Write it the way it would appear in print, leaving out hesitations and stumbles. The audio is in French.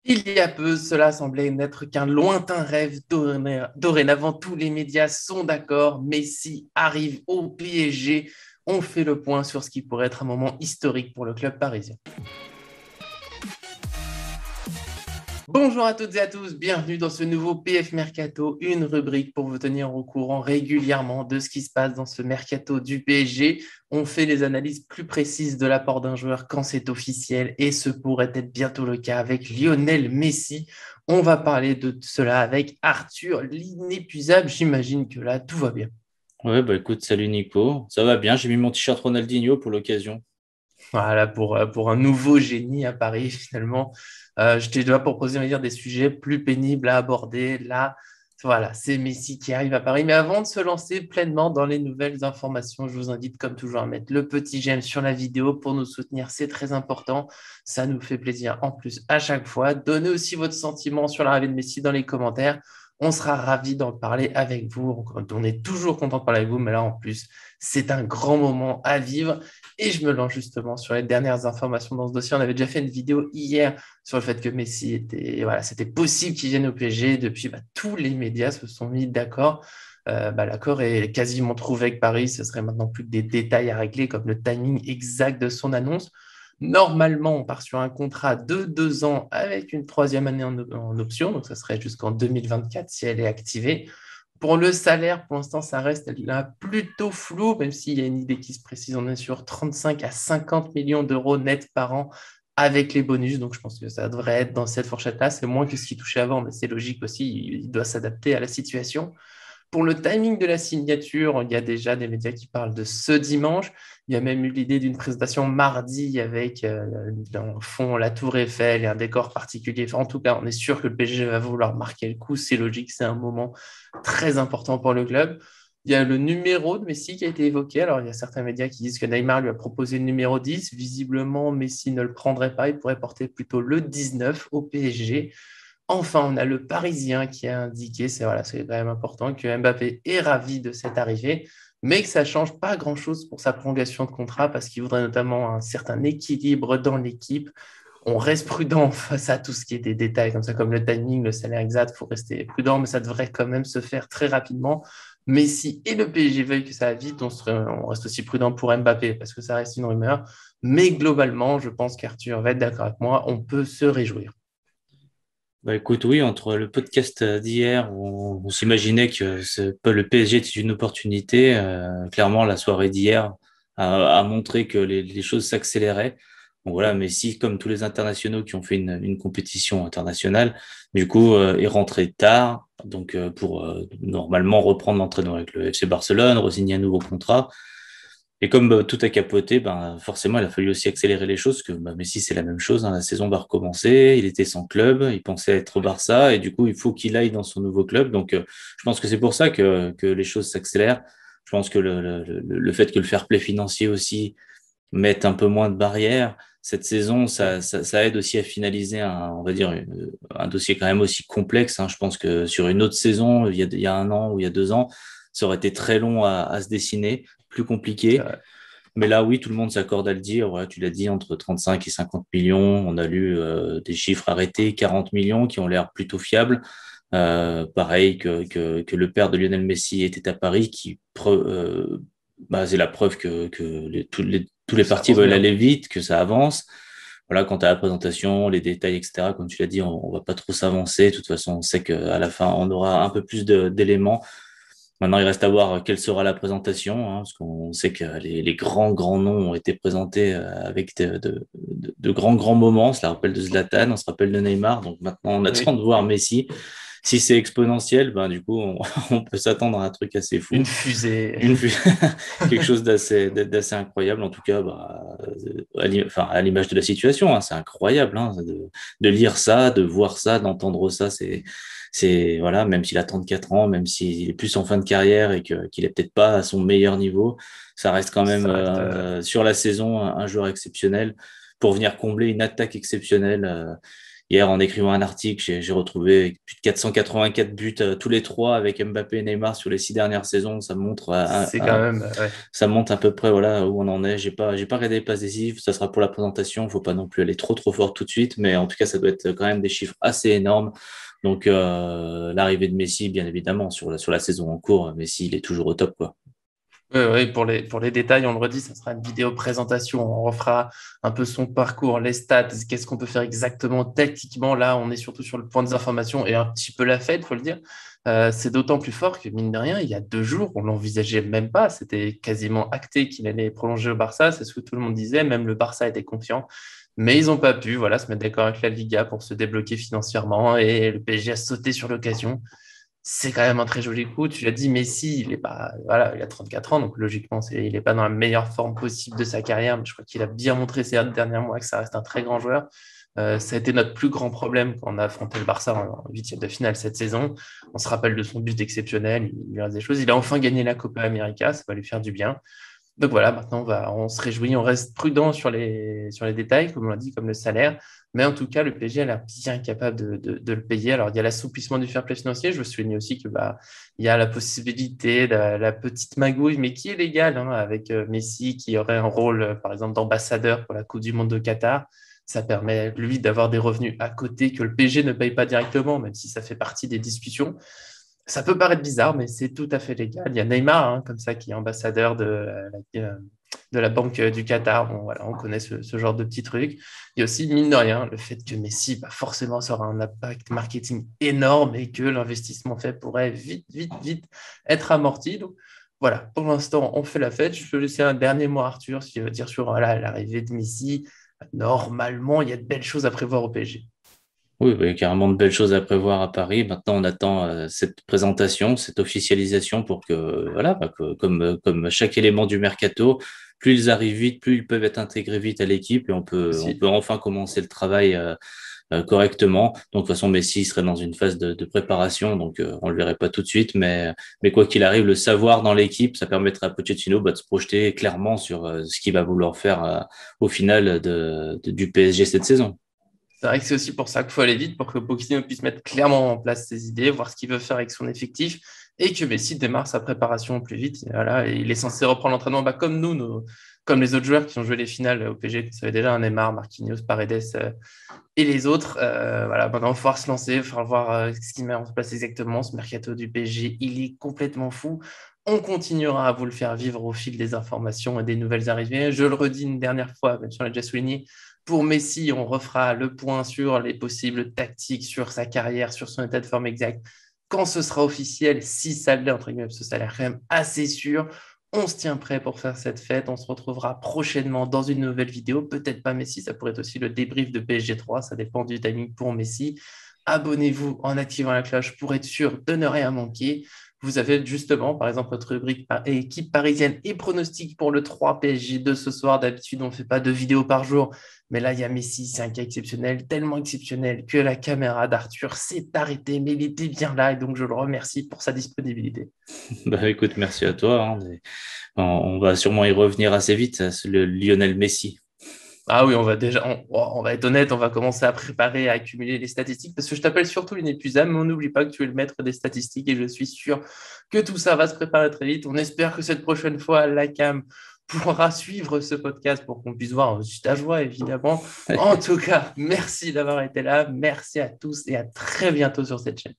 Il y a peu, cela semblait n'être qu'un lointain rêve. Dorénavant, tous les médias sont d'accord. Messi arrive au PSG. On fait le point sur ce qui pourrait être un moment historique pour le club parisien. Bonjour à toutes et à tous, bienvenue dans ce nouveau PF Mercato, une rubrique pour vous tenir au courant régulièrement de ce qui se passe dans ce mercato du PSG. On fait les analyses plus précises de l'apport d'un joueur quand c'est officiel et ce pourrait être bientôt le cas avec Lionel Messi. On va parler de cela avec Arthur, l'inépuisable. J'imagine que là, tout va bien. Ouais, bah écoute, salut Nico. Ça va bien, j'ai mis mon t-shirt Ronaldinho pour l'occasion. Voilà, pour un nouveau génie à Paris, finalement. Je t'ai déjà proposé, on va dire, des sujets plus pénibles à aborder. Là, voilà, c'est Messi qui arrive à Paris. Mais avant de se lancer pleinement dans les nouvelles informations, je vous invite, comme toujours, à mettre le petit j'aime sur la vidéo pour nous soutenir. C'est très important. Ça nous fait plaisir en plus à chaque fois. Donnez aussi votre sentiment sur l'arrivée de Messi dans les commentaires. On sera ravis d'en parler avec vous. On est toujours content de parler avec vous, mais là, en plus, c'est un grand moment à vivre. Et je me lance justement sur les dernières informations dans ce dossier. On avait déjà fait une vidéo hier sur le fait que Messi était, voilà, c'était possible qu'il vienne au PSG. Depuis, tous les médias se sont mis d'accord. L'accord est quasiment trouvé avec Paris. Ce serait maintenant plus que des détails à régler, comme le timing exact de son annonce. Normalement, on part sur un contrat de 2 ans avec une troisième année en option. Donc, ça serait jusqu'en 2024 si elle est activée. Pour le salaire, pour l'instant, ça reste là plutôt flou, même s'il y a une idée qui se précise. On est sur 35 à 50 millions d'euros net par an avec les bonus. Donc, je pense que ça devrait être dans cette fourchette-là. C'est moins que ce qu'il touchait avant, mais c'est logique aussi. Il doit s'adapter à la situation. Pour le timing de la signature, il y a déjà des médias qui parlent de ce dimanche. Il y a même eu l'idée d'une présentation mardi avec dans le fond la Tour Eiffel et un décor particulier. Enfin, en tout cas, on est sûr que le PSG va vouloir marquer le coup. C'est logique, c'est un moment très important pour le club. Il y a le numéro de Messi qui a été évoqué. Alors, il y a certains médias qui disent que Neymar lui a proposé le numéro 10. Visiblement, Messi ne le prendrait pas. Il pourrait porter plutôt le 19 au PSG. Enfin, on a le Parisien qui a indiqué, c'est quand même important, que Mbappé est ravi de cette arrivée, mais que ça ne change pas grand-chose pour sa prolongation de contrat parce qu'il voudrait notamment un certain équilibre dans l'équipe. On reste prudent face à tout ce qui est des détails comme ça, comme le timing, le salaire exact, il faut rester prudent, mais ça devrait quand même se faire très rapidement. Messi et le PSG veulent que ça aille vite, on reste aussi prudent pour Mbappé parce que ça reste une rumeur. Mais globalement, je pense qu'Arthur va être d'accord avec moi, on peut se réjouir. Bah écoute, oui, entre le podcast d'hier où on s'imaginait que le PSG était une opportunité, clairement la soirée d'hier a montré que les choses s'accéléraient. Donc voilà, Messi, comme tous les internationaux qui ont fait une compétition internationale, du coup, est rentré tard, donc pour normalement reprendre l'entraînement avec le FC Barcelone, re-signer un nouveau contrat. Et comme tout a capoté, ben, forcément, il a fallu aussi accélérer les choses, parce que Messi, c'est la même chose, hein, la saison va recommencer, il était sans club, il pensait être au Barça, et du coup, il faut qu'il aille dans son nouveau club. Donc, je pense que c'est pour ça que les choses s'accélèrent. Je pense que le fait que le fair play financier aussi mette un peu moins de barrières, cette saison, ça aide aussi à finaliser on va dire, un dossier quand même aussi complexe, hein. Je pense que sur une autre saison, il y a 1 an ou il y a 2 ans, ça aurait été très long à se dessiner, plus compliqué. Mais là, oui, tout le monde s'accorde à le dire. Voilà, tu l'as dit, entre 35 et 50 millions. On a lu des chiffres arrêtés, 40 millions, qui ont l'air plutôt fiables. Pareil que le père de Lionel Messi était à Paris, c'est la preuve que tous les Que ça partis avance veulent bien. aller vite, que ça avance. Voilà, quant à la présentation, les détails, etc., comme tu l'as dit, on va pas trop s'avancer. De toute façon, on sait qu'à la fin, on aura un peu plus d'éléments. Maintenant, il reste à voir quelle sera la présentation, hein, parce qu'on sait que les grands noms ont été présentés avec de grands moments. Cela rappelle de Zlatan, on se rappelle de Neymar. Donc maintenant, on attend Oui. de voir Messi. Si c'est exponentiel, ben, du coup, on peut s'attendre à un truc assez Une fou. fusée. Une, quelque chose d'assez incroyable. En tout cas, enfin, à l'image de la situation, hein, c'est incroyable, hein, de lire ça, de voir ça, d'entendre ça. Voilà, même s'il a 34 ans, même s'il est plus en fin de carrière et qu'il est peut-être pas à son meilleur niveau, ça reste quand même Ça reste. sur la saison un joueur exceptionnel pour venir combler une attaque exceptionnelle. hier, en écrivant un article, j'ai retrouvé plus de 484 buts tous les trois avec Mbappé et Neymar sur les 6 dernières saisons. Ça montre C'est quand même, ouais. ça montre à peu près voilà où on en est. J'ai pas regardé les passes décisives. Ça sera pour la présentation. Faut pas non plus aller trop fort tout de suite, mais en tout cas, ça doit être quand même des chiffres assez énormes. Donc l'arrivée de Messi, bien évidemment, sur la saison en cours, Messi, il est toujours au top, quoi. Oui, oui, pour les détails, on le redit, ça sera une vidéo présentation. On refera un peu son parcours, les stats, qu'est-ce qu'on peut faire exactement tactiquement. Là, on est surtout sur le point des informations et un petit peu la fête, faut le dire. C'est d'autant plus fort que, mine de rien, il y a 2 jours, on l'envisageait même pas. C'était quasiment acté qu'il allait prolonger au Barça. C'est ce que tout le monde disait. Même le Barça était confiant. Mais ils n'ont pas pu voilà, se mettre d'accord avec la Liga pour se débloquer financièrement et le PSG a sauté sur l'occasion. C'est quand même un très joli coup. Tu l'as dit, Messi, il est pas, voilà, il a 34 ans, donc logiquement, il n'est pas dans la meilleure forme possible de sa carrière, mais je crois qu'il a bien montré ces derniers mois que ça reste un très grand joueur. Ça a été notre plus grand problème quand on a affronté le Barça en huitième de finale cette saison. On se rappelle de son but exceptionnel, il lui reste des choses. Il a enfin gagné la Copa América, ça va lui faire du bien. Donc voilà, maintenant on se réjouit, on reste prudent sur les détails, comme on l'a dit, comme le salaire. Mais en tout cas, le PSG a l'air bien capable de le payer. Alors, il y a l'assouplissement du fair play financier. Je veux souligner aussi que il y a la possibilité de la petite magouille, mais qui est légale, hein, avec Messi qui aurait un rôle, par exemple, d'ambassadeur pour la Coupe du Monde de Qatar. Ça permet, lui, d'avoir des revenus à côté que le PSG ne paye pas directement, même si ça fait partie des discussions. Ça peut paraître bizarre, mais c'est tout à fait légal. Il y a Neymar, hein, comme ça, qui est ambassadeur de la Banque du Qatar. Bon, voilà, on connaît ce genre de petits trucs. Il y a aussi, mine de rien, le fait que Messi, forcément, ça aura un impact marketing énorme et que l'investissement fait pourrait vite être amorti. Donc, voilà, pour l'instant, on fait la fête. Je peux laisser un dernier mot à Arthur, si tu veux dire sur voilà, l'arrivée de Messi. Normalement, il y a de belles choses à prévoir au PSG. Oui, il y a carrément de belles choses à prévoir à Paris. Maintenant, on attend cette présentation, cette officialisation pour que, voilà, comme chaque élément du mercato, plus ils arrivent vite, plus ils peuvent être intégrés vite à l'équipe et on Aussi. peut enfin commencer le travail correctement. Donc, de toute façon, Messi serait dans une phase de préparation, donc on le verrait pas tout de suite, mais quoi qu'il arrive, le savoir dans l'équipe, ça permettra à Pochettino de se projeter clairement sur ce qu'il va vouloir faire au final du PSG cette saison. C'est vrai que c'est aussi pour ça qu'il faut aller vite, pour que Pochettino puisse mettre clairement en place ses idées, voir ce qu'il veut faire avec son effectif, et que Messi démarre sa préparation au plus vite. Et voilà, et il est censé reprendre l'entraînement comme nous, comme les autres joueurs qui ont joué les finales au PSG, vous savez déjà, un Neymar, Marquinhos, Paredes et les autres. Voilà, maintenant, il va falloir se lancer, il va falloir voir ce qu'il met en place exactement. Ce mercato du PSG, il est complètement fou. On continuera à vous le faire vivre au fil des informations et des nouvelles arrivées. Je le redis une dernière fois, même si on l'a déjà souligné, pour Messi, on refera le point sur les possibles tactiques, sur sa carrière, sur son état de forme exact. Quand ce sera officiel, si ça l'est, entre guillemets, parce que ça a l'air quand même assez sûr, on se tient prêt pour faire cette fête. On se retrouvera prochainement dans une nouvelle vidéo. Peut-être pas Messi, ça pourrait être aussi le débrief de PSG 3. Ça dépend du timing pour Messi. Abonnez-vous en activant la cloche pour être sûr de ne rien manquer. Vous avez justement, par exemple, notre rubrique équipe parisienne et pronostic pour le 3 PSG de ce soir. D'habitude, on ne fait pas 2 vidéos par jour. Mais là, il y a Messi, c'est un cas exceptionnel, tellement exceptionnel que la caméra d'Arthur s'est arrêtée, mais il était bien là et donc je le remercie pour sa disponibilité. Bah écoute, merci à toi, hein. On va sûrement y revenir assez vite, le Lionel Messi. Ah oui, on va être honnête, on va commencer à préparer, à accumuler les statistiques parce que je t'appelle surtout inépuisable, mais on n'oublie pas que tu es le maître des statistiques et je suis sûr que tout ça va se préparer très vite. On espère que cette prochaine fois, la cam pourra suivre ce podcast pour qu'on puisse voir aussi ta joie, évidemment. En tout cas, merci d'avoir été là. Merci à tous et à très bientôt sur cette chaîne.